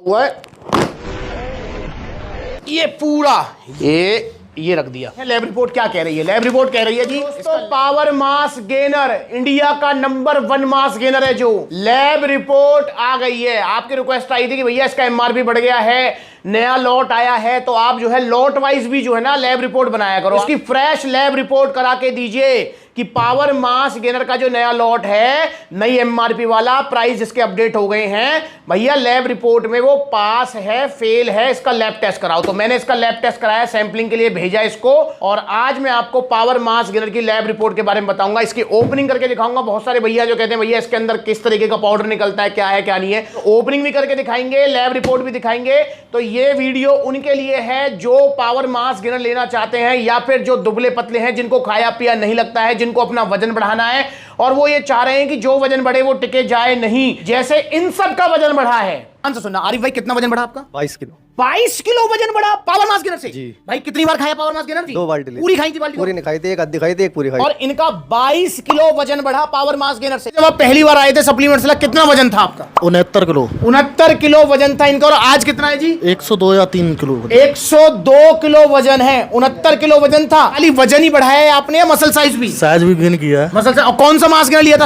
हुआ ये पूरा ये रख दिया। लैब रिपोर्ट क्या कह रही है? लैब रिपोर्ट कह रही है जी दोस्तों पावर मास गेनर इंडिया का नंबर 1 मास गेनर है। जो लैब रिपोर्ट आ गई है, आपकी रिक्वेस्ट आई थी कि भैया इसका एमआरपी बढ़ गया है, नया लॉट आया है, तो आप जो है लॉट वाइज भी जो है ना लैब रिपोर्ट बनाया करो। इसकी फ्रेश लैब रिपोर्ट करा के दीजिए कि पावर मास गेनर का जो नया लॉट है, नई एमआरपी वाला, प्राइस जिसके अपडेट हो गए हैं, भैया लैब रिपोर्ट में वो पास है फेल है, इसका लैब टेस्ट कराओ। तो मैंने इसका लैब टेस्ट कराया, सैंपलिंग के लिए भेजा इसको, और आज मैं आपको पावर मास गेनर की लैब रिपोर्ट के बारे में बताऊंगा। इसकी ओपनिंग करके दिखाऊंगा। बहुत सारे भैया जो कहते हैं भैया इसके अंदर किस तरीके का पाउडर निकलता है, क्या है क्या नहीं है, तो ओपनिंग भी करके दिखाएंगे, लैब रिपोर्ट भी दिखाएंगे। तो ये वीडियो उनके लिए है जो पावर मास गेनर लेना चाहते हैं, या फिर जो दुबले पतले हैं, जिनको खाया पिया नहीं लगता है, जिनको अपना वजन बढ़ाना है, और वो ये चाह रहे हैं कि जो वजन बढ़े वो टिके जाए नहीं, जैसे इन सब का वजन बढ़ा है। सुनना आरिफ भाई, कितना वजन बढ़ा आपका? 22 किलो। 22 किलो वजन बढ़ा पावर मास गेनर से जी। भाई कितनी बार खाया पावर मास गेनर? 2 बाल्टी पूरी खाई थी? बाल्टी पूरी नहीं खाई थी, एक आधी खाई थी, एक पूरी खाई। और इनका 22 किलो वजन बढ़ा पावर मास गेनर से। जब आप पहली बार आए थे सप्लीमेंट्स ला, कितना वजन था आपका? 69 किलो। 69 किलो वजन था इनका, और आज कितना है जी? 102 या 3 किलो। 102 किलो वजन है। 69 किलो वजन था, खाली वजन ही बढ़ाया है आपने, मसल साइज भी? साइज भी गेन किया है। Muscle size. और कौन सा मास गेनर लिया था?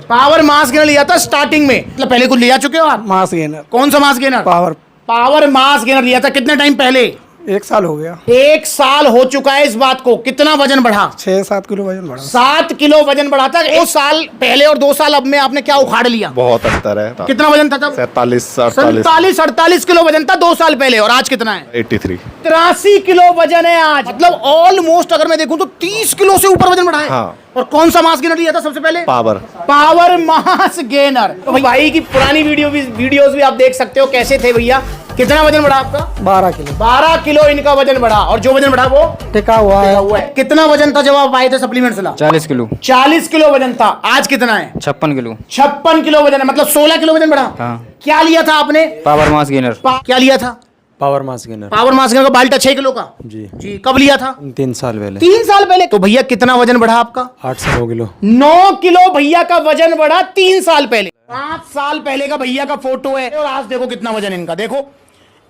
पावर मास गेनर लिया था स्टार्टिंग में, मतलब पहले कुछ लिया चुके हो आप? Mass gainer. कौन सा mass gainer? Power mass gainer लिया था। कितने टाइम पहले? 1 साल हो गया। 1 साल हो चुका है इस बात को। कितना वजन बढ़ा? 6-7 किलो वजन बढ़ा। 7 किलो वजन बढ़ा था 1 साल पहले, और 2 साल अब में आपने क्या उखाड़ लिया? बहुत अंतर है। कितना वजन था तब? 47-48 किलो वजन था 2 साल पहले, और आज कितना है? 83। 83 किलो वजन है आज। मतलब ऑलमोस्ट अगर मैं देखूं तो 30 किलो से ऊपर वजन बढ़ा है। हाँ। और कौन सा मास गेनर लिया था सबसे पहले? Power mass gainer. तो भाई की पुरानी वीडियोस भी आप देख सकते हो कैसे थे भैया। कितना वजन बढ़ा आपका? 12 किलो। 12 किलो इनका वजन बढ़ा, और जो वजन बढ़ा वो टिका हुआ है। कितना वजन था जब आप आए थे सप्लीमेंट्स ला? 40 किलो। 40 किलो वजन था। आज कितना है? 56 किलो। 56 किलो वजन है, मतलब 16 किलो वजन बढ़ा। हाँ। क्या लिया था आपने? Power mass gainer. क्या लिया था? Power mass gainer. Power mass gainer का बाल्टा 6 किलो का। जी। कब लिया था? 3 साल पहले। 3 साल पहले। तो भैया कितना वजन बढ़ा आपका? 8 से 9 किलो। 9 किलो भैया का वजन बढ़ा 3 साल पहले। 5 साल पहले का भैया का फोटो है, और आज देखो कितना वजन इनका। देखो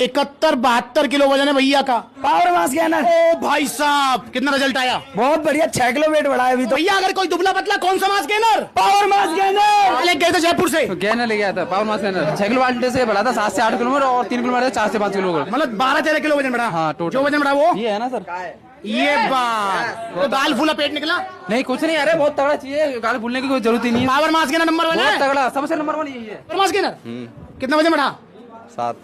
71-72 किलो वजन है भैया का। Power mass gainer. ओ भाई साहब, कितना रिजल्ट आया? बहुत बढ़िया, 6 किलो वेट बढ़ा है अभी तो। भैया अगर कोई दुबला पतला, कौन सा mass gainer? Power mass gainer. पहले गए थे जयपुर से, गेनर ले गया था पावर मास गेनर। 6 किलो बाल्टी से बढ़ा था 7 से 8 किलो में, और 3 किलो बढ़ा 4 से 5 किलो। मतलब 12-13 किलो वजन बढ़ा। हाँ, टोटल। जो वजन बढ़ा वो ये है ना सर? ये बात तो दाल फूला पेट निकला। नहीं कुछ नहीं, अरे बहुत तगड़ा चाहिए, गाल भूलने की कोई जरूरत ही नहीं है। पावर मास गेनर नंबर 1 है। बहुत तगड़ा, सबसे नंबर 1 यही है। Power mass gainer. कितना वजन बढ़ा? 7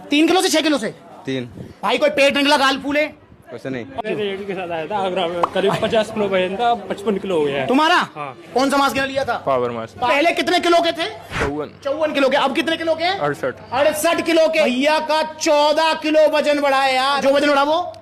3 किलो से 6 किलो से। 3। भाई कोई पेट निकला, गाल फूले? कुछ नहीं। के साथ आया था आगरा में, करीब 50 किलो वजन था, 55 किलो हो गया है। तुम्हारा? हाँ। कौन सा मास गेनर लिया था? Power mass. पहले कितने किलो के थे? 54 किलो के। अब कितने किलो के? 68 किलो के। भैया का 14 किलो वजन बढ़ा है यार। जो वजन बढ़ा वो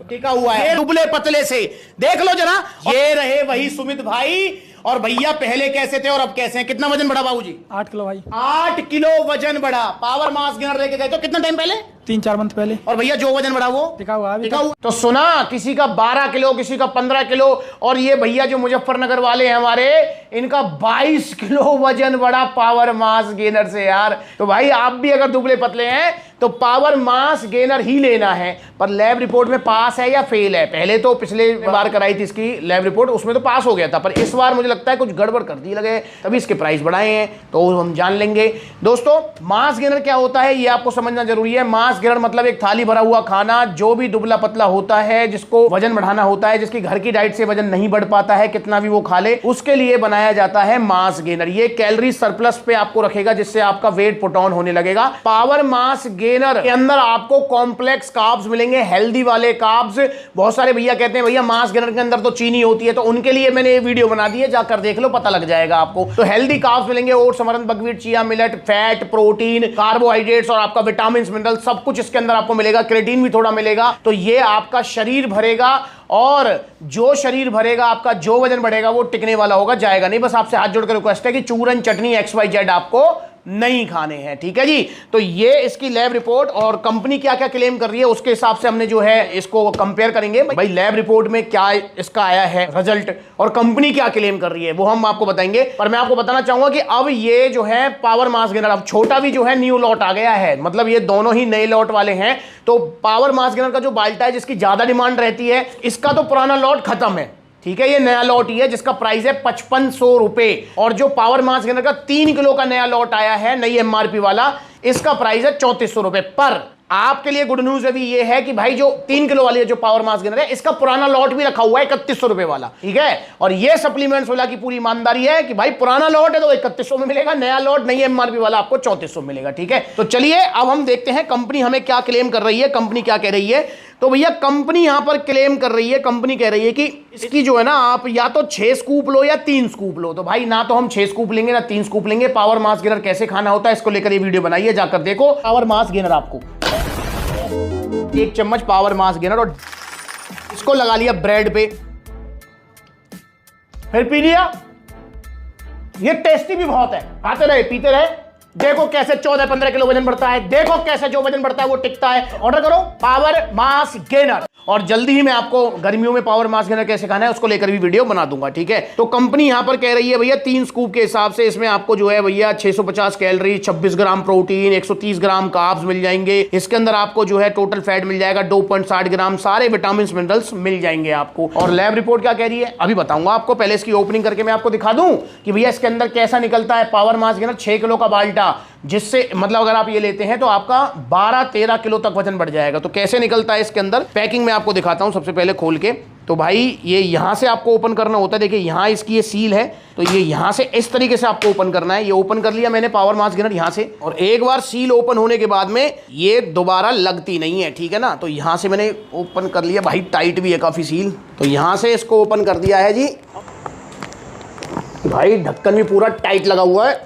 टिका हुआ है, दुबले पतले से। देख लो जरा, ये रहे वही सुमित भाई, और भैया पहले कैसे थे और अब कैसे हैं। कितना वजन बढ़ा बाबूजी? 8 किलो भाई। 8 किलो वजन बढ़ा। पावर मास गेनर लेके गए तो कितना टाइम पहले? 3-4 मंथ पहले। और भैया जो वजन बढ़ा वो टिका हुआ है। टिका हुआ। तो सुना, किसी का 12 किलो, किसी का 15 किलो, और ये भैया जो मुजफ्फरनगर वाले हैं हमारे, इनका 22 किलो वजन बढ़ा पावर मास गेनर से यार। तो भाई आप भी अगर दुबले पतले हैं तो पावर मास गेनर ही लेना है। पर लैब रिपोर्ट में पास है या फेल है? पहले तो पिछले बार कराई थी इसकी लैब रिपोर्ट, उसमें तो पास हो गया था, पर इस बार मुझे लगता है कुछ गड़बड़ कर दी लगे, तभी इसके प्राइस बढ़ाए हैं, तो हम जान लेंगे। दोस्तों मास गेनर क्या होता है ये आपको समझना जरूरी है। मास गेनर मतलब एक थाली भरा हुआ खाना। जो भी दुबला पतला होता है, जिसको वजन बढ़ाना होता है, जिसकी घर की डाइट से वजन नहीं बढ़ पाता है, कितना भी वो खा ले, उसके लिए बनाया जाता है मास गेनर। ये कैलोरी सरप्लस पे आपको रखेगा, जिससे आपका वेट पुट ऑन होने लगेगा। पावर मास गेनर के अंदर आपको कॉम्प्लेक्स कार्ब्स मिलेंगे, हेल्दी वाले कार्ब्स। बहुत सारे भैया कहते हैं भैया मास गेनर के अंदर तो चीनी होती है, तो उनके लिए मैंने ये वीडियो बना दी है, जाकर देख लो, पता लग जाएगा आपको। तो हेल्दी कार्ब्स मिलेंगे, oats, amaranth, buckwheat, chia, millet, fat, protein, carbohydrates, और आपका विटामिन, मिनरल, सब कुछ इसके अंदर आपको मिलेगा। क्रेटीन भी थोड़ा मिलेगा। तो ये आपका शरीर भरेगा, और जो शरीर भरेगा आपका, जो वजन बढ़ेगा वो टिकने वाला होगा, जाएगा नहीं। बस आपसे हाथ जोड़कर रिक्वेस्ट है कि चूरन, चटनी, XYZ आपको नहीं खाने हैं, ठीक है जी। तो ये इसकी लैब रिपोर्ट और कंपनी क्या क्या क्लेम कर रही है उसके हिसाब से हमने जो है इसको कंपेयर करेंगे। भाई लैब रिपोर्ट में क्या इसका आया है रिजल्ट और कंपनी क्या क्लेम कर रही है वो हम आपको बताएंगे। पर मैं आपको बताना चाहूंगा कि अब ये जो है पावर मास गेनर, अब छोटा भी जो है न्यू लॉट आ गया है, मतलब ये दोनों ही नए लॉट वाले हैं। तो पावर मास गेनर का जो बाल्टा है जिसकी ज्यादा डिमांड रहती है, इसका तो पुराना लॉट खत्म है, ठीक है। ये नया लॉट ही है जिसका प्राइस है 5500 रुपए। और जो पावर मास गेनर का 3 किलो का नया लॉट आया है नई एमआरपी वाला, इसका प्राइस है 3400 रुपए। पर आपके लिए गुड न्यूज अभी ये है कि भाई जो 3 किलो वाली जो पावर मास गेनर है इसका पुराना लॉट भी रखा हुआ है 3100 रुपए वाला, ठीक है। और ये सप्लीमेंट्स वाला की पूरी ईमानदारी है कि भाई पुराना लॉट है तो 3100 में मिलेगा, नया लॉट नई एमआरपी वाला आपको 3400 में मिलेगा, ठीक है। तो चलिए अब हम देखते हैं कंपनी हमें क्या क्लेम कर रही है, कंपनी क्या कह रही है। तो भैया कंपनी यहां पर क्लेम कर रही है, कंपनी कह रही है कि इसकी जो है ना आप या तो 6 स्कूप लो या 3 स्कूप लो। तो भाई ना तो हम 6 स्कूप लेंगे ना 3 स्कूप लेंगे। पावर मास गेनर कैसे खाना होता है इसको लेकर ये वीडियो बनाइए, जाकर देखो। पावर मास गेनर आपको 1 चम्मच पावर मास गेनर और इसको लगा लिया ब्रेड पे, फिर पी लिया। ये टेस्टी भी बहुत है, खाते रहे पीते रहे। देखो कैसे 14-15 किलो वजन बढ़ता है, देखो कैसे जो वजन बढ़ता है वो टिकता है। ऑर्डर करो पावर मास गेनर। और जल्दी ही मैं आपको गर्मियों में पावर मास गेनर कैसे खाना है उसको लेकर भी वीडियो बना दूंगा, ठीक है। तो कंपनी यहां पर कह रही है भैया 3 स्कूप के हिसाब से इसमें आपको जो है भैया 650 calorie, 26 gram protein, 130 gram carbs मिल जाएंगे। इसके अंदर आपको जो है टोटल फैट मिल जाएगा 2.60 ग्राम, सारे विटामिन मिनरल्स मिल जाएंगे आपको। और लैब रिपोर्ट क्या कह रही है अभी बताऊंगा आपको। पहले इसकी ओपनिंग करके मैं आपको दिखा दूं कि भैया इसके अंदर कैसा निकलता है पावर मास गेनर 6 किलो का बाल्टा, जिससे मतलब अगर आप ये लेते हैं तो आपका 12-13 किलो तक वजन बढ़ जाएगा। तो कैसे निकलता है इसके अंदर, पैकिंग में आपको दिखाता हूं सबसे पहले खोल के। तो भाई ये यहां से आपको ओपन करना होता है, देखिए यहां इसकी ये सील है, तो ये यहां से इस तरीके से आपको ओपन करना है। ये ओपन कर लिया मैंने पावर मास गेनर यहां से, और एक बार सील ओपन होने के बाद में ये दोबारा लगती नहीं है, ठीक है ना। तो यहां से मैंने ओपन कर लिया, भाई टाइट भी है काफी सील। तो यहां से इसको ओपन कर दिया है जी, भाई ढक्कन भी पूरा टाइट लगा हुआ है।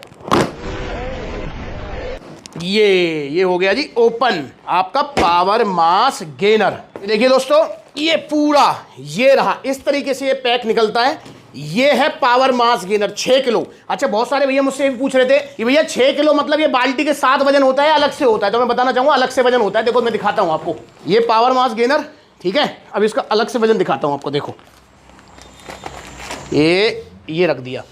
ये हो गया जी ओपन आपका पावर मास गेनर। देखिए दोस्तों ये पूरा ये रहा, इस तरीके से ये पैक निकलता है। ये है पावर मास गेनर 6 किलो। अच्छा बहुत सारे भैया मुझसे भी पूछ रहे थे कि भैया 6 किलो मतलब ये बाल्टी के साथ वजन होता है अलग से होता है। तो मैं बताना चाहूंगा अलग से वजन होता है। देखो मैं दिखाता हूं आपको, ये पावर मास गेनर, ठीक है। अब इसका अलग से वजन दिखाता हूं आपको, देखो ये रख दिया।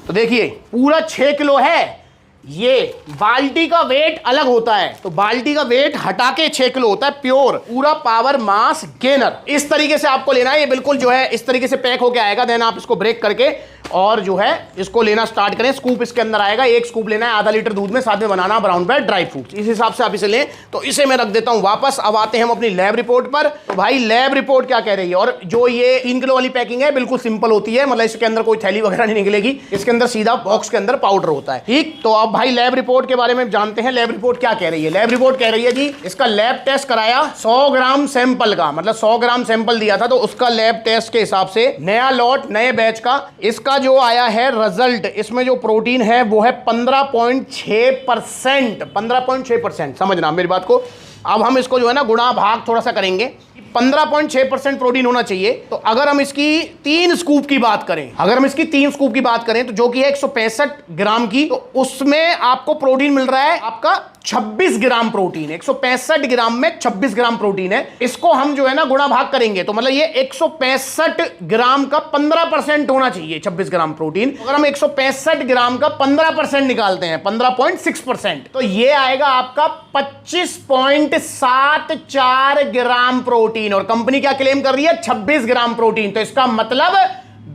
तो देखिए पूरा 6 किलो है। ये बाल्टी का वेट अलग होता है, तो बाल्टी का वेट हटा के 6 किलो होता है प्योर पूरा पावर मास गेनर। इस तरीके से आपको लेना है, ये बिल्कुल जो है इस तरीके से पैक होके आएगा। देन आप इसको ब्रेक करके और जो है इसको लेना स्टार्ट करें। स्कूप इसके अंदर आएगा, 1 स्कूप लेना है आधा लीटर दूध में, साथ में बनाना ब्राउन ब्रेड ड्राई फ्रूट्स, इस हिसाब से आप इसे लें। तो इसे मैं रख देता हूं वापस। अब आते हैं हम अपनी लैब रिपोर्ट पर। तो भाई लैब रिपोर्ट क्या कह रही है, और जो ये 3 किलो वाली पैकिंग है बिल्कुल सिंपल होती है, मतलब इसके अंदर कोई थैली वगैरह नहीं निकलेगी, इसके अंदर सीधा बॉक्स के अंदर पाउडर होता है, ठीक। तो अब भाई लैब रिपोर्ट के बारे में जानते हैं। लैब रिपोर्ट क्या कह रही है, लैब रिपोर्ट कह रही है जी इसका लैब टेस्ट कराया 100 ग्राम सैंपल का, मतलब 100 ग्राम सैंपल दिया था, तो उसका लैब टेस्ट के हिसाब से नया लॉट नए बैच का इसका जो आया है रिजल्ट, इसमें जो प्रोटीन है वो है 15.6%। 15.6%, समझना मेरी बात को। अब हम इसको जो है ना गुणा भाग थोड़ा सा करेंगे, 15.6% प्रोटीन होना चाहिए। तो अगर हम इसकी 3 स्कूप की बात करें, अगर हम इसकी 3 स्कूप की बात करें तो जो कि है 165 ग्राम की, तो उसमें आपको प्रोटीन मिल रहा है आपका 26 ग्राम प्रोटीन। 165 ग्राम में 26 ग्राम प्रोटीन है। इसको हम जो है ना गुणा भाग करेंगे तो मतलब ये 165 ग्राम का 15% होना चाहिए 26 ग्राम प्रोटीन। अगर हम 165 ग्राम का 15% निकालते हैं 15.6%, तो ये आएगा आपका 25.74 ग्राम प्रोटीन। और कंपनी क्या क्लेम कर रही है 26 ग्राम प्रोटीन। तो इसका मतलब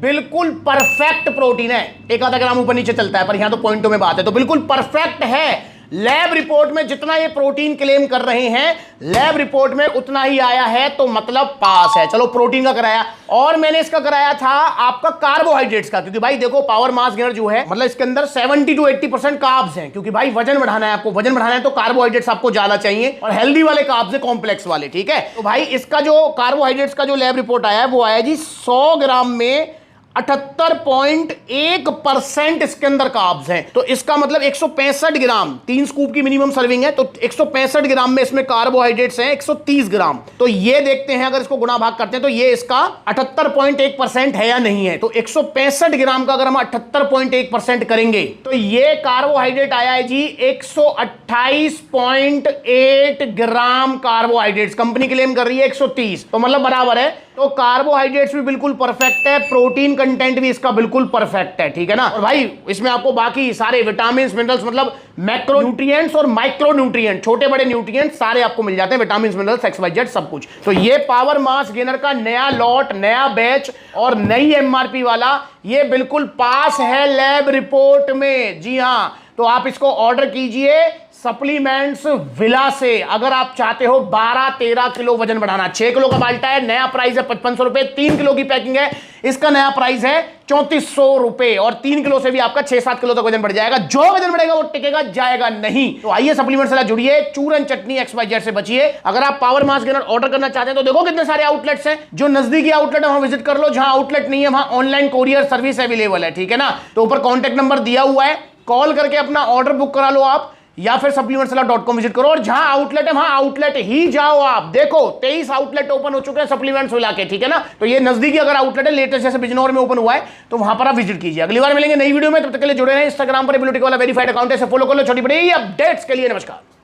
बिल्कुल परफेक्ट प्रोटीन है। एक आधा ग्राम ऊपर नीचे चलता है पर यहां तो पॉइंटों में बात है, तो बिल्कुल परफेक्ट है। लैब रिपोर्ट में जितना ये प्रोटीन क्लेम कर रहे हैं लैब रिपोर्ट में उतना ही आया है, तो मतलब पास है। चलो प्रोटीन का कराया, और मैंने इसका कराया था आपका कार्बोहाइड्रेट्स का, क्योंकि भाई देखो पावर मास गेनर जो है मतलब इसके अंदर 70 to 80% कार्ब्स हैं, क्योंकि भाई वजन बढ़ाना है आपको, वजन बढ़ाना है तो कार्बोहाइड्रेट्स आपको ज्यादा चाहिए, और हेल्दी वाले कार्ब्स है, कॉम्प्लेक्स वाले, ठीक है। तो भाई इसका जो कार्बोहाइड्रेट्स का जो लैब रिपोर्ट आया है वो आया जी 100 ग्राम में 78.1% इसके अंदर कार्ब्स हैं। तो इसका मतलब 165 ग्राम, 3 स्कूप की मिनिमम सर्विंग है, तो 165 ग्राम में इसमें कार्बोहाइड्रेट्स हैं 130 ग्राम। तो ये देखते हैं अगर इसको गुणा भाग करते हैं तो ये इसका 78.1% है या नहीं है। तो 165 ग्राम का अगर हम 78.1% करेंगे तो ये कार्बोहाइड्रेट आया है जी 128.8 ग्राम कार्बोहाइड्रेट्स। कंपनी क्लेम कर रही है 130, तो मतलब बराबर है। तो कार्बोहाइड्रेट्स भी बिल्कुल परफेक्ट है, प्रोटीन कंटेंट भी इसका बिल्कुल परफेक्ट है, ठीक है ना। और भाई इसमें आपको बाकी सारे विटामिन मिनरल्स, मतलब मैक्रो न्यूट्रिएंट्स और माइक्रो न्यूट्रिएंट, छोटे बड़े न्यूट्रिएंट्स सारे आपको मिल जाते हैं, विटामिन मिनरल्स XYZ सब कुछ। तो ये पावर मास गेनर का नया लॉट, नया बैच और नई MRP वाला ये बिल्कुल पास है लैब रिपोर्ट में। जी हां, तो आप इसको ऑर्डर कीजिए सप्लीमेंट्स विला से अगर आप चाहते हो 12-13 किलो वजन बढ़ाना। 6 किलो का बाल्टा है, नया प्राइस है 5500 रुपए। 3 किलो की पैकिंग है, इसका नया प्राइस है 3400 रुपए। और 3 किलो से भी आपका 6-7 किलो तक वजन बढ़ जाएगा। जो वजन बढ़ेगा वो टिकेगा, जाएगा नहीं। तो आइए सप्लीमेंट से जुड़िए, चूरन चटनी XYZ से बचिए। अगर आप पावर मास गेनर ऑर्डर करना चाहते हैं तो देखो कितने सारे आउटलेट्स हैं। जो नजदीकी आउटलेट है वहां विजिट कर लो, जहां आउटलेट नहीं है वहां ऑनलाइन कोरियर सर्विस अवेलेबल है, ठीक है ना। तो ऊपर कॉन्टैक्ट नंबर दिया हुआ है, कॉल करके अपना ऑर्डर बुक करा लो आप, या फिर supplementswala.com विजिट करो और जहां आउटलेट है वहां आउटलेट ही जाओ आप। देखो 23 आउटलेट ओपन हो चुके हैं सप्लीमेंट्स विला के, ठीक है ना। तो ये नजदीकी अगर आउटलेट है, लेटेस्ट जैसे बिजनौर में ओपन हुआ है, तो वहां पर आप विजिट कीजिए। अगली बार मिलेंगे नई वीडियो में, तब तक के लिए जुड़े रहें। इंस्टाग्राम पर ब्लूटिक वाला वेरीफाइड अकाउंट है, फॉलो कर लो। छोटी बड़ी अपडेट्स के लिए नमस्कार।